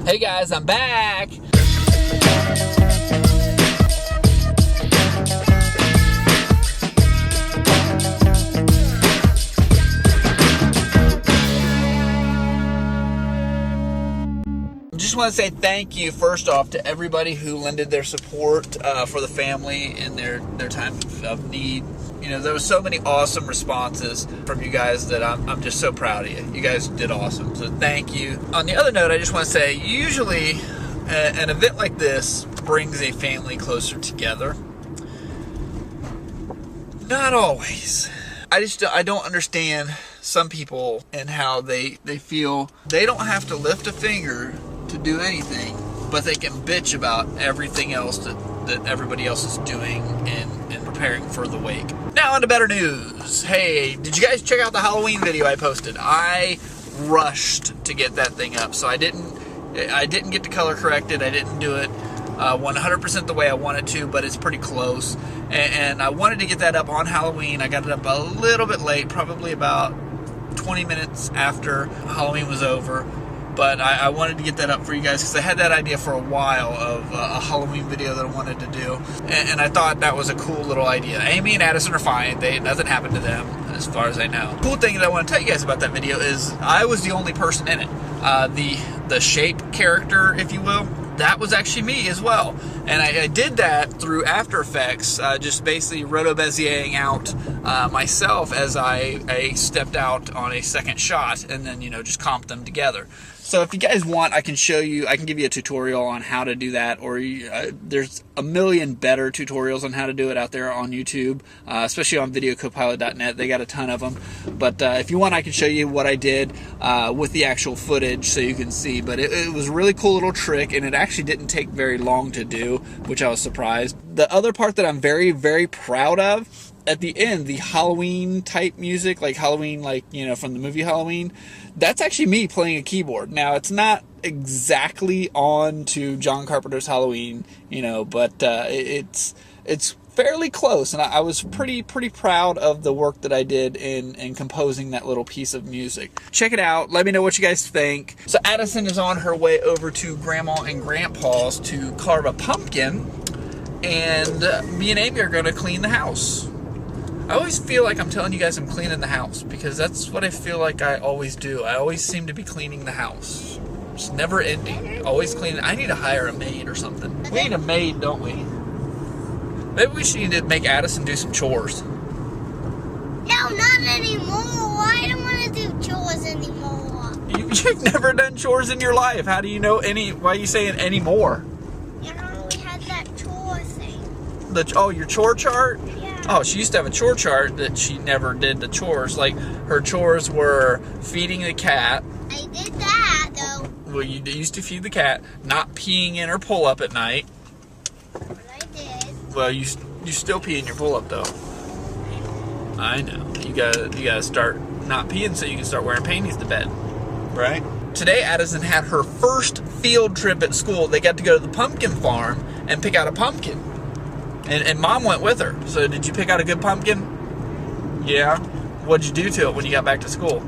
Hey guys, I'm back. Just want to say thank you first off to everybody who lended their support for the family in their time of need. You know, there was so many awesome responses from you guys that I'm just so proud of you. You guys did awesome, so thank you. On the other note, I just want to say, usually an event like this brings a family closer together. Not always. I don't understand some people and how they feel they don't have to lift a finger to do anything, but they can bitch about everything else that everybody else is doing and preparing for the wake. Now on to better news. Hey, did you guys check out the Halloween video I posted? I rushed to get that thing up, so I didn't get the color corrected. I didn't do it 100% the way I wanted to, but it's pretty close. And I wanted to get that up on Halloween. I got it up a little bit late, probably about 20 minutes after Halloween was over. But I wanted to get that up for you guys because I had that idea for a while of a Halloween video that I wanted to do. And I thought that was a cool little idea. Amy and Addison are fine. Nothing happened to them as far as I know. Cool thing that I want to tell you guys about that video is I was the only person in it. The shape character, if you will, that was actually me as well. And I did that through After Effects, just basically roto-beziering out myself as I stepped out on a second shot and then, just comped them together. So if you guys want, I can show you, I can give you a tutorial on how to do that, or there's a million better tutorials on how to do it out there on YouTube, especially on videocopilot.net. They got a ton of them. But if you want, I can show you what I did with the actual footage so you can see. But it was a really cool little trick, and it actually didn't take very long to do, which I was surprised. The other part that I'm very, very proud of, at the end, the Halloween type music, like Halloween, from the movie Halloween, that's actually me playing a keyboard. Now, it's not exactly on to John Carpenter's Halloween, but it's fairly close, and I was pretty proud of the work that I did in composing that little piece of music. Check it out. Let me know what you guys think. So Addison is on her way over to Grandma and Grandpa's to carve a pumpkin, and me and Amy are going to clean the house. I always feel like I'm telling you guys I'm cleaning the house because that's what I feel like I always do. I always seem to be cleaning the house. It's never ending. Always cleaning. I need to hire a maid or something. We need a maid, don't we? Maybe we should need to make Addison do some chores. No, not anymore. I don't want to do chores anymore. You've never done chores in your life. How do you know any? Why are you saying anymore? We had that chore thing. Your chore chart? Yeah. Oh, she used to have a chore chart that she never did the chores. Like, her chores were feeding the cat. I did that, though. Well, you used to feed the cat, not peeing in her pull-up at night. But I did. Well, you still pee in your pull-up, though. I know. You gotta start not peeing so you can start wearing panties to bed. Right? Today, Addison had her first field trip at school. They got to go to the pumpkin farm and pick out a pumpkin. And Mom went with her. So did you pick out a good pumpkin? Yeah? What'd you do to it when you got back to school?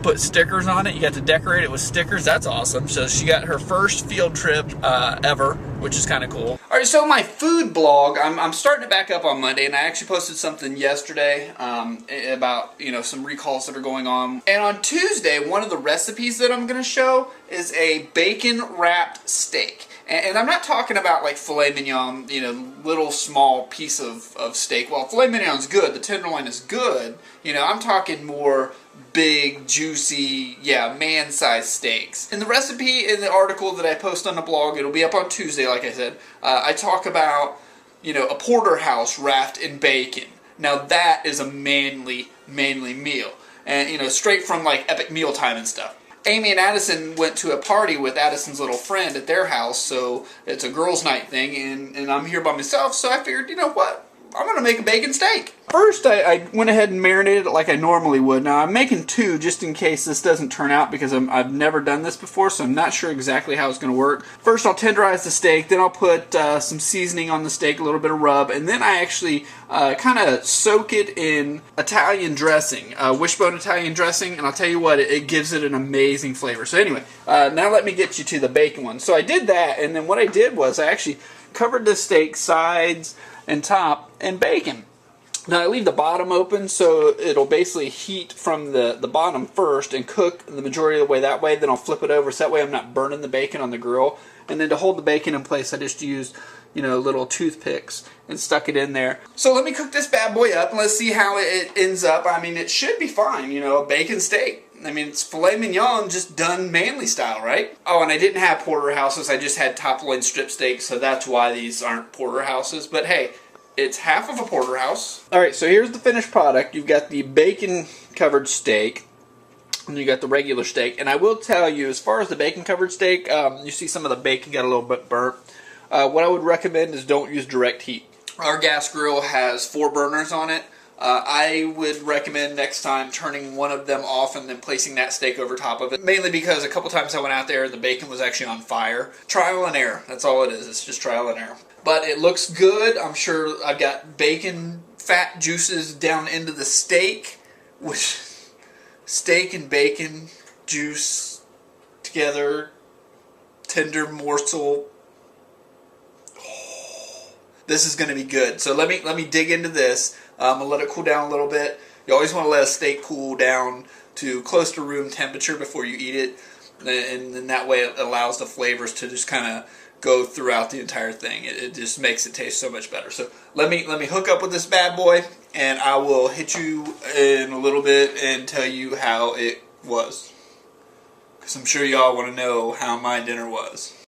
Put stickers on it? You got to decorate it with stickers? That's awesome. So she got her first field trip ever, which is kind of cool. Alright, so my food blog, I'm starting it back up on Monday, and I actually posted something yesterday about, some recalls that are going on. And on Tuesday, one of the recipes that I'm going to show is a bacon-wrapped steak. And I'm not talking about like filet mignon, little small piece of steak. Well, filet mignon's good, the tenderloin is good. I'm talking more big, juicy, man-sized steaks. In the recipe in the article that I post on the blog, it'll be up on Tuesday, like I said, I talk about, a porterhouse wrapped in bacon. Now that is a manly meal. And, straight from like Epic Mealtime and stuff. Amy and Addison went to a party with Addison's little friend at their house, so it's a girls' night thing, and I'm here by myself, so I figured, what? I'm going to make a bacon steak. First, I went ahead and marinated it like I normally would. Now, I'm making two just in case this doesn't turn out because I've never done this before, so I'm not sure exactly how it's going to work. First, I'll tenderize the steak, then I'll put some seasoning on the steak, a little bit of rub, and then I actually kind of soak it in Italian dressing, wishbone Italian dressing, and I'll tell you what, it gives it an amazing flavor. So anyway, now let me get you to the bacon one. So I did that, and then what I did was I actually covered the steak sides and top in bacon. Now I leave the bottom open so it'll basically heat from the bottom first and cook the majority of the way that way. Then I'll flip it over so that way I'm not burning the bacon on the grill. And then to hold the bacon in place, I just used, you know, little toothpicks and stuck it in there. So let me cook this bad boy up and let's see how it ends up. I mean, it should be fine, you know, a bacon steak. I mean, it's filet mignon just done manly style, right? Oh, and I didn't have porterhouses. I just had top loin strip steaks, so that's why these aren't porterhouses. But hey, it's half of a porterhouse. Alright, so here's the finished product. You've got the bacon-covered steak, and you got the regular steak. And I will tell you, as far as the bacon-covered steak, you see some of the bacon got a little bit burnt. What I would recommend is don't use direct heat. Our gas grill has 4 burners on it. I would recommend next time turning one of them off and then placing that steak over top of it. Mainly because a couple times I went out there and the bacon was actually on fire. Trial and error. That's all it is. It's just trial and error. But it looks good. I'm sure I've got bacon fat juices down into the steak. Which, steak and bacon juice together. Tender morsel. This is going to be good. So let me dig into this. I'm going to let it cool down a little bit. You always want to let a steak cool down to close to room temperature before you eat it. And then that way it allows the flavors to just kind of go throughout the entire thing. It just makes it taste so much better. So let me hook up with this bad boy, and I will hit you in a little bit and tell you how it was. Because I'm sure y'all want to know how my dinner was.